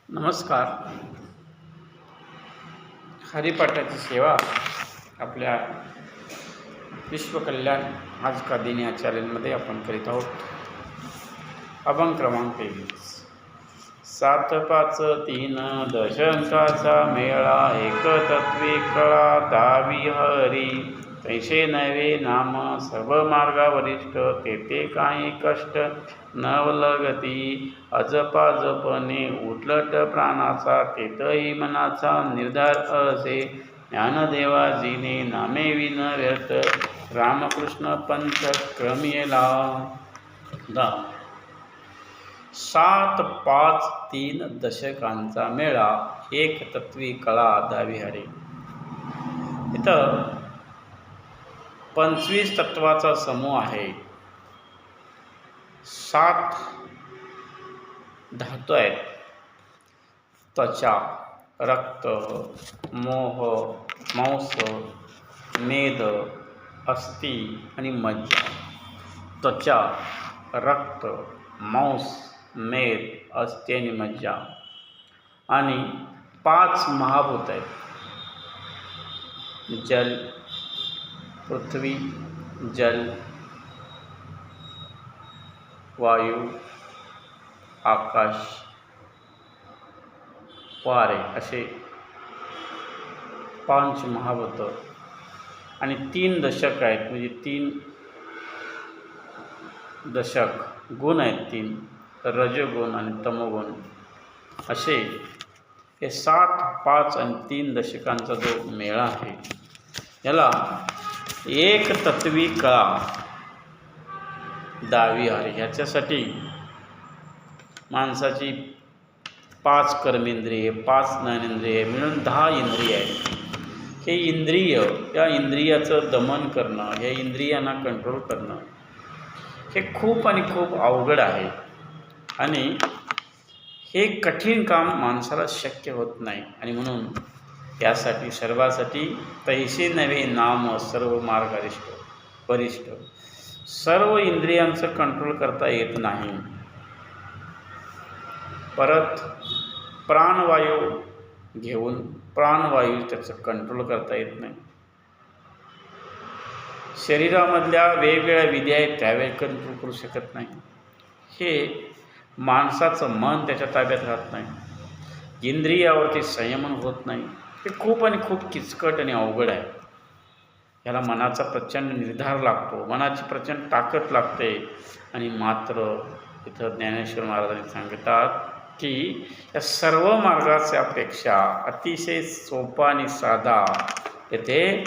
नमस्कार. हरिपाठाची सेवा आपल्या विश्वकल्याण आज का दिन या चॅनलमध्ये आपण करीत आहोत. अभंग क्रमांक 23. 7 5 3 दशकाचा मेळा, एक तत्वी कळा दावी हरी. तैसे नवे नाम सर्व मार्गा वरिष्ठ, तेथे काही कष्ट नवलगती. अजपाजपणे उलट प्राणाचा, तेथही मनाचा निर्धार असे. ज्ञानदेवाजीने नामे विन व्यर्थ, रामकृष्ण पंथ क्रमियला. 7 5 3 दशकांचा मेळा, एक तत्वी कळा दावी हरी. इथं 25 तत्वाचा समूह आहे. 7 धातू आहेत. त्वचा, रक्त, मोह, मांस, मेद, अस्थि आणि मज्जा. त्वचा, रक्त, मांस, मेद, अस्थि आणि मज्जा. आणि 5 महाभूत आहेत. जल, पृथ्वी, जल, वायू, आकाश, वारे असे 5 महाभूत आणि 3 दशक आहेत. म्हणजे 3 दशक गुण आहेत. 3 रजोगुण आणि तमोगुण असे हे 7 5 आणि 3 दशकांचा जो मेळा आहे, याला एक तत्वी कळा दावी हरी. ह्याच्यासाठी माणसाची 5 कर्मेंद्रिय, 5 ज्ञानेंद्रिय मिळून 10 इंद्रिय आहेत. हे इंद्रिय, या इंद्रियाचं दमन करणं, हे इंद्रियांना कंट्रोल करणं हे खूप आणि खूप अवघड आहे. आणि हे कठीण काम माणसाला शक्य होत नाही. आणि म्हणून यासाठी सर्वासाठी तैसे नवे नाम सर्व मार्ग वरिष्ठ. सर्व इंद्रियांचं कंट्रोल करता येत नाही. परत प्राणवायू घेऊन प्राणवायू त्याचं कंट्रोल करता येत नाही. शरीरामधल्या वेगवेगळ्या विद्या आहेत, त्यावेळी कंट्रोल करू शकत नाही. हे माणसाचं मन त्याच्या ताब्यात राहत नाही. इंद्रियावरती संयमन होत नाही. हे खूप आणि खूप किचकट आणि अवघड आहे. याला मनाचा प्रचंड निर्धार लागतो, मनाची प्रचंड ताकद लागते. आणि मात्र इथं ज्ञानेश्वर महाराजांनी सांगतात की या सर्व मार्गाच्यापेक्षा अतिशय सोपा आणि साधा येथे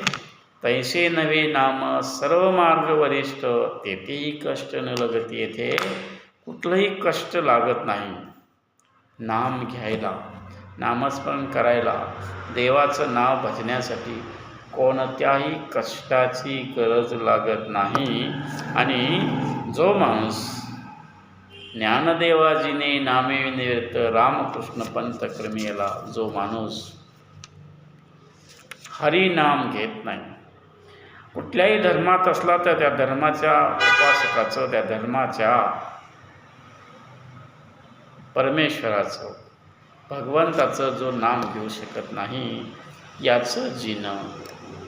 तैसे नवे नाम सर्व मार्ग वरिष्ठ, तेथेही कष्ट न लगती. येथे कुठलंही कष्ट लागत नाही. नाम घ्यायला, नामस्मरण करायला, देवाचं नाव भजण्यासाठी कोणत्याही कष्टाची गरज लागत नाही. आणि जो माणूस ज्ञानदेवाजीने नामे निवर्त, रामकृष्ण पंथ क्रमियला, जो माणूस हरिनाम घेत नाही, कुठल्याही धर्मात असला तर त्या धर्माच्या उपासकाचं, त्या धर्माच्या परमेश्वराचं, भगवंताचं जो नाम घेऊ शकत नाही, याचं जीणं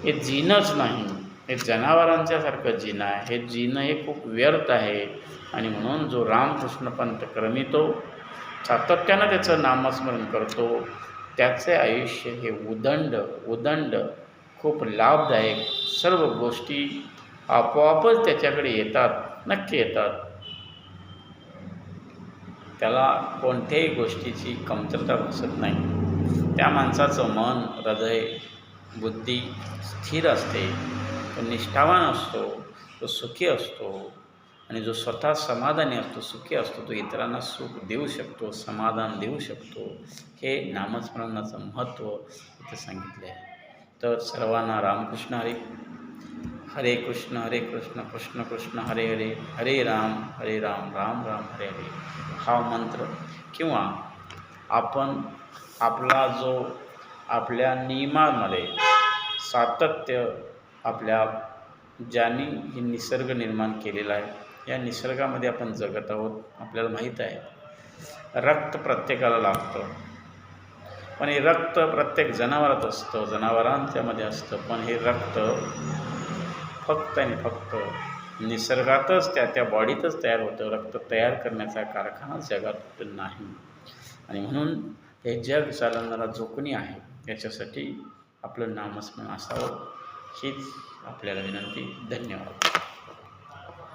हे जीणंच नाही. हे जनावरांच्यासारखं जीणं आहे. हे जीणं हे खूप व्यर्थ आहे. आणि म्हणून जो रामकृष्ण पंथ क्रमितो, सातत्यानं त्याचं नामस्मरण करतो, त्याचे आयुष्य हे उदंड खूप लाभदायक. सर्व गोष्टी आपोआपच त्याच्याकडे येतात, नक्की येतात. त्याला कोणत्याही गोष्टीची कमतरता भासत नाही. त्या माणसाचं मन, हृदय, बुद्धी स्थिर असते. तो निष्ठावान असतो, तो सुखी असतो. आणि जो स्वतः समाधानी असतो, सुखी असतो, तो इतरांना सुख देऊ शकतो, समाधान देऊ शकतो. हे नामस्मरणाचं महत्त्व इथं सांगितले आहे. तर सर्वांना रामकृष्ण हरी. हरे कृष्ण कृष्ण कृष्ण हरे हरे, हरे राम राम राम हरे हरे हा मंत्र, किंवा आपण आपला जो आपल्या नियमामध्ये सातत्य, आपल्या ज्यांनी ही निसर्ग निर्माण केलेला आहे, या निसर्गामध्ये आपण जगत आहोत. आपल्याला माहीत आहे रक्त प्रत्येकाला लागतं. पण हे रक्त प्रत्येक जनावरात असतं, जनावरांच्यामध्ये असतं. पण हे रक्त फक्त आणि फक्त निसर्गातच त्या बॉडीतच तयार होतं. रक्त तयार करण्याचा कारखाना जगात नाही. आणि म्हणून हे जग चालवणारा जो कोणी आहे याच्यासाठी आपलं नामस्मरण असावं हीच आपल्याला विनंती. धन्यवाद.